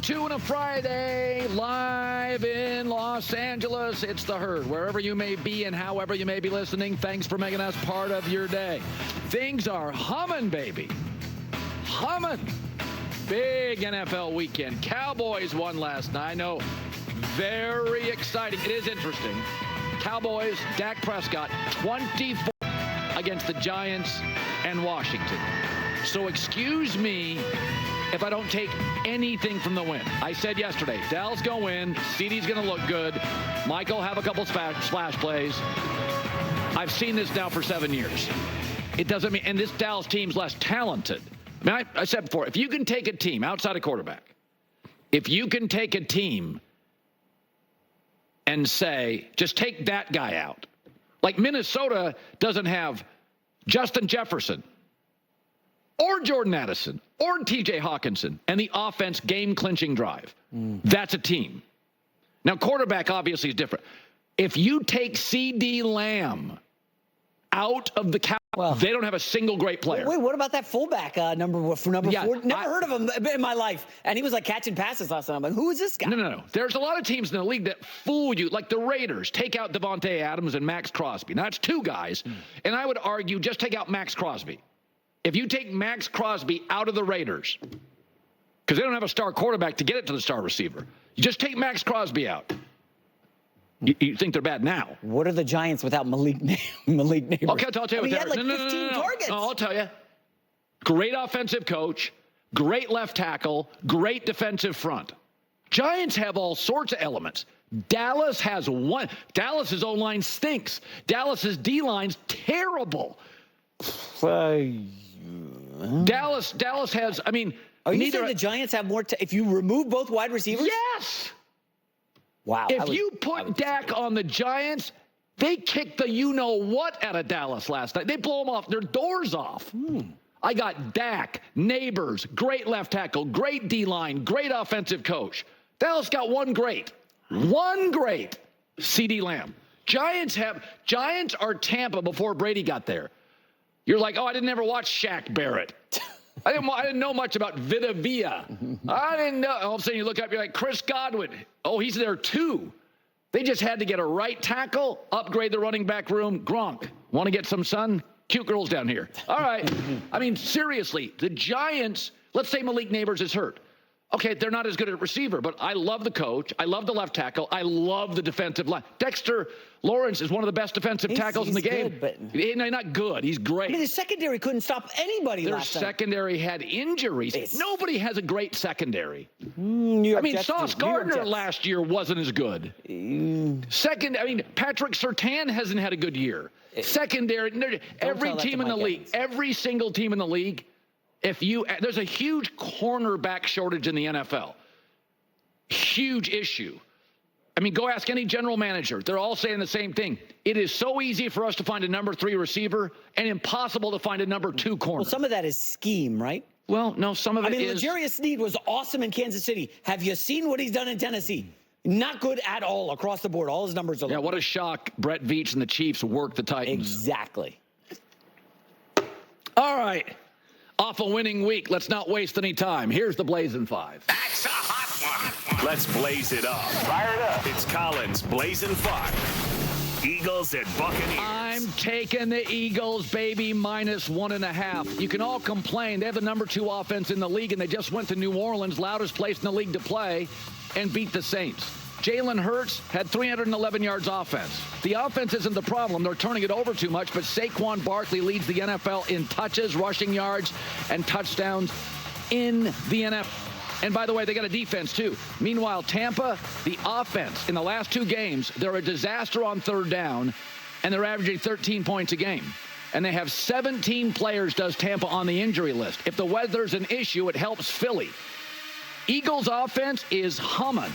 2 on a Friday, live in Los Angeles. It's The Herd. Wherever you may be and however you may be listening, thanks for making us part of your day. Things are humming, baby. Humming. Big NFL weekend. Cowboys won last night. I know, very exciting. It is interesting. Cowboys, Dak Prescott, 24 against the Giants and Washington. So excuse me if I don't take anything from the win. I said yesterday, Dallas going to win. CeeDee's going to look good. Michael have a couple splash plays. I've seen this now for 7 years. It doesn't mean, and this Dallas team's less talented. I mean, I said before, if you can take a team outside of quarterback, if you can take a team and say, just take that guy out. Like Minnesota doesn't have Justin Jefferson or Jordan Addison or TJ Hawkinson and the offense game-clinching drive. That's a team. Now, quarterback obviously is different. If you take C.D. Lamb out of the they don't have a single great player. Wait, what about that fullback number 4? Never heard of him in my life. And he was like catching passes last night. I'm like, who is this guy? No. There's a lot of teams in the league that fool you, like the Raiders. Take out Devontae Adams and Max Crosby. Now, that's two guys. And I would argue just take out Max Crosby. If you take Max Crosby out of the Raiders, because they don't have a star quarterback to get it to the star receiver, you just take Max Crosby out. You think they're bad now? What are the Giants without Malik Neighbors? Okay, I'll tell you. He had like 15 targets. No, I'll tell you. Great offensive coach, great left tackle, great defensive front. Giants have all sorts of elements. Dallas has one. Dallas's O-line stinks. Dallas's D-line's terrible. Dallas has, I mean. Are you saying the Giants have more, if you remove both wide receivers? Yes. Wow. If you put Dak on the Giants, they kicked the you-know-what out of Dallas last night. They blow them off, their doors off. I got Dak, Neighbors, great left tackle, great D-line, great offensive coach. Dallas got one great, C.D. Lamb. Giants are Tampa before Brady got there. You're like, oh, I didn't ever watch Shaq Barrett. I didn't know much about Vita Vea. I didn't know. All of a sudden you look up, you're like, Chris Godwin. Oh, he's there too. They just had to get a right tackle, upgrade the running back room. Gronk, want to get some sun? Cute girls down here. All right. I mean, seriously, the Giants, let's say Malik Neighbors is hurt. Okay, they're not as good at receiver, but I love the coach. I love the left tackle. I love the defensive line. Dexter Lawrence is one of the best defensive tackles in the game. Good, but he's not good. He's great. I mean, his secondary couldn't stop anybody last night. Their secondary had injuries. Nobody has a great secondary. Sauce Gardner last year wasn't as good. Patrick Surtain hasn't had a good year. Secondary, every team in the league, every single team in the league, there's a huge cornerback shortage in the NFL. Huge issue. I mean, go ask any general manager. They're all saying the same thing. It is so easy for us to find a number 3 receiver and impossible to find a number 2 corner. Well, some of that is scheme, right? Well, no, some of it is. L'Jarius Sneed was awesome in Kansas City. Have you seen what he's done in Tennessee? Not good at all across the board. All his numbers are low. Yeah, what a shock. Brett Veach and the Chiefs worked the Titans. Exactly. All right. Off a winning week. Let's not waste any time. Here's the Blazin' 5. That's a hot one. Let's blaze it up. Fire it up. It's Colin's Blazin' 5. Eagles and Buccaneers. I'm taking the Eagles, baby, -1.5. You can all complain. They have the number 2 offense in the league, and they just went to New Orleans, loudest place in the league to play, and beat the Saints. Jalen Hurts had 311 yards offense. The offense isn't the problem. They're turning it over too much, but Saquon Barkley leads the NFL in touches, rushing yards, and touchdowns in the NFL. And by the way, they got a defense too. Meanwhile, Tampa, the offense in the last 2 games, they're a disaster on third down, and they're averaging 13 points a game. And they have 17 players, does Tampa, on the injury list. If the weather's an issue, it helps Philly. Eagles offense is humming.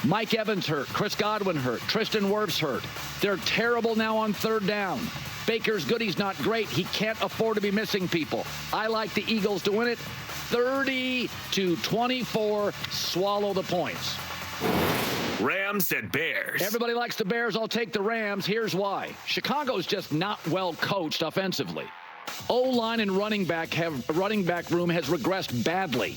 Mike Evans hurt. Chris Godwin hurt. Tristan Wirfs hurt. They're terrible now on third down. Baker's good. He's not great. He can't afford to be missing people. I like the Eagles to win it. 30-24. Swallow the points. Rams and Bears. Everybody likes the Bears. I'll take the Rams. Here's why. Chicago's just not well coached offensively. O-line and running back room has regressed badly.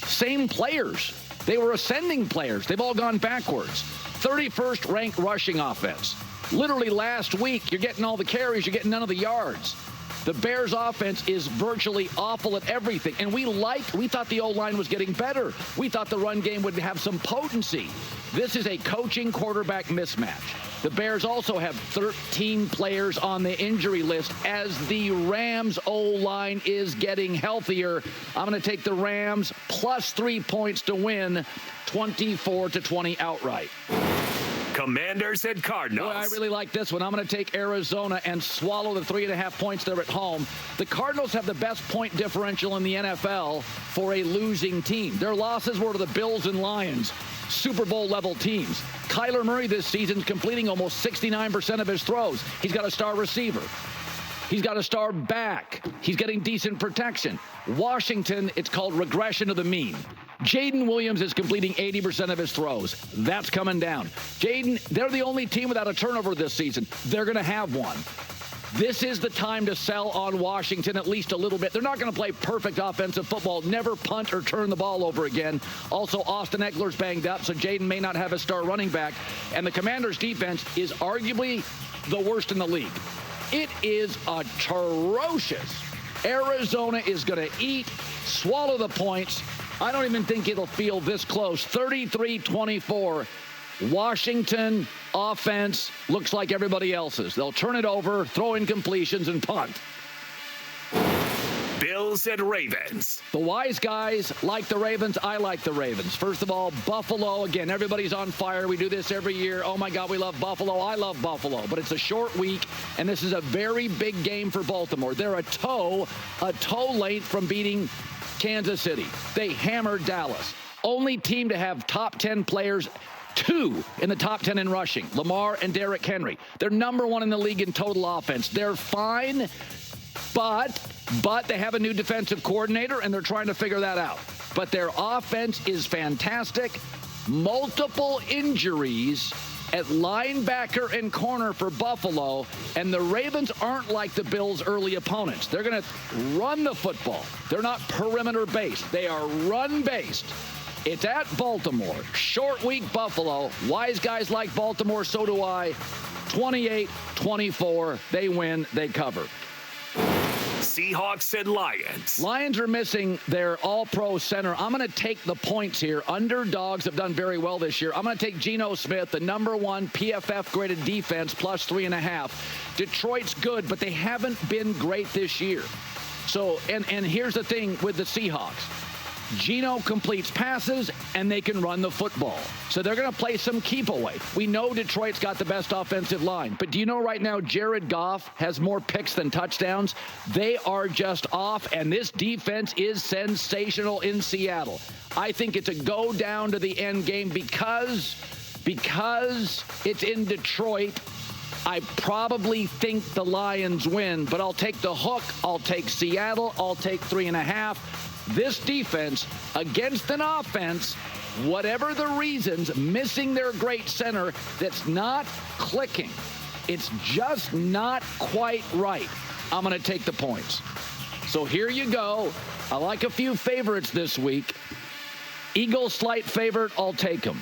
Same players. They were ascending players. They've all gone backwards. 31st ranked rushing offense. Literally last week, you're getting all the carries, you're getting none of the yards. The Bears offense is virtually awful at everything. And we thought the O-line was getting better. We thought the run game would have some potency. This is a coaching quarterback mismatch. The Bears also have 13 players on the injury list as the Rams O-line is getting healthier. I'm going to take the Rams plus 3 points to win 24-20 outright. Commanders and Cardinals. Boy, I really like this one. I'm going to take Arizona and swallow the 3.5 points there at home. The Cardinals have the best point differential in the NFL for a losing team. Their losses were to the Bills and Lions, Super Bowl level teams. Kyler Murray this season is completing almost 69% of his throws. He's got a star receiver. He's got a star back. He's getting decent protection. Washington, it's called regression to the mean. Jaden Williams is completing 80% of his throws. That's coming down. Jaden, they're the only team without a turnover this season. They're going to have one. This is the time to sell on Washington at least a little bit. They're not going to play perfect offensive football, never punt or turn the ball over again. Also, Austin Eckler's banged up, so Jaden may not have a star running back. And the Commanders' defense is arguably the worst in the league. It is atrocious. Arizona is going to eat, swallow the points. I don't even think it'll feel this close. 33-24. Washington offense looks like everybody else's. They'll turn it over, throw incompletions, and punt. Bills and Ravens. The wise guys like the Ravens. I like the Ravens. First of all, Buffalo. Again, everybody's on fire. We do this every year. Oh, my God, we love Buffalo. I love Buffalo. But it's a short week, and this is a very big game for Baltimore. They're a toe length from beating Kansas City. They hammered Dallas. Only team to have top 10 players, 2 in the top 10 in rushing, Lamar and Derrick Henry. They're number 1 in the league in total offense. They're fine, but they have a new defensive coordinator, and they're trying to figure that out. But their offense is fantastic. Multiple injuries at linebacker and corner for Buffalo, and the Ravens aren't like the Bills' early opponents. They're going to run the football. They're not perimeter-based. They are run-based. It's at Baltimore. Short week Buffalo. Wise guys like Baltimore, so do I. 28-24. They win. They cover. Seahawks and Lions. Lions are missing their all-pro center. I'm going to take the points here. Underdogs have done very well this year. I'm going to take Geno Smith, the number 1 PFF-graded defense, plus 3.5. Detroit's good, but they haven't been great this year. So, and here's the thing with the Seahawks. Geno completes passes, and they can run the football. So they're going to play some keep away. We know Detroit's got the best offensive line. But do you know right now Jared Goff has more picks than touchdowns? They are just off, and this defense is sensational in Seattle. I think it's a go down to the end game because it's in Detroit. I probably think the Lions win, but I'll take the hook. I'll take Seattle. I'll take 3.5. This defense against an offense, whatever the reasons, missing their great center, that's not clicking. It's just not quite right. I'm going to take the points. So here you go. I like a few favorites this week. Eagles slight favorite, I'll take them.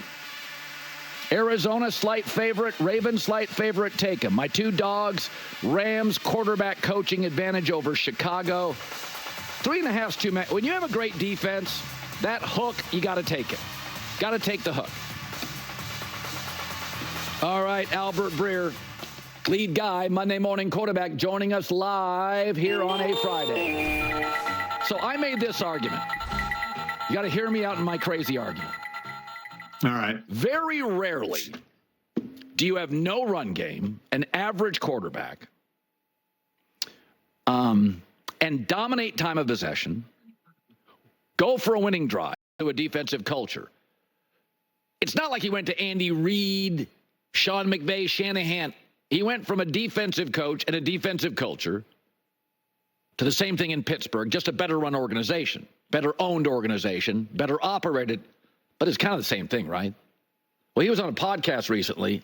Arizona slight favorite, Ravens slight favorite, take them. My 2 dogs, Rams quarterback coaching advantage over Chicago. 3.5's too much. When you have a great defense, that hook, you got to take it. Got to take the hook. All right, Albert Breer, lead guy, Monday morning quarterback, joining us live here on a Friday. So I made this argument. You got to hear me out in my crazy argument. All right. Very rarely do you have no run game, an average quarterback, and dominate time of possession, go for a winning drive to a defensive culture. It's not like he went to Andy Reid, Sean McVay, Shanahan. He went from a defensive coach and a defensive culture to the same thing in Pittsburgh, just a better run organization, better owned organization, better operated, but it's kind of the same thing, right? Well, he was on a podcast recently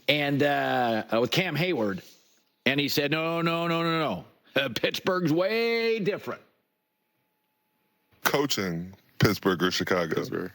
and with Cam Hayward, and he said, no. Pittsburgh's way different. Coaching Pittsburgh or Chicago? Pittsburgh.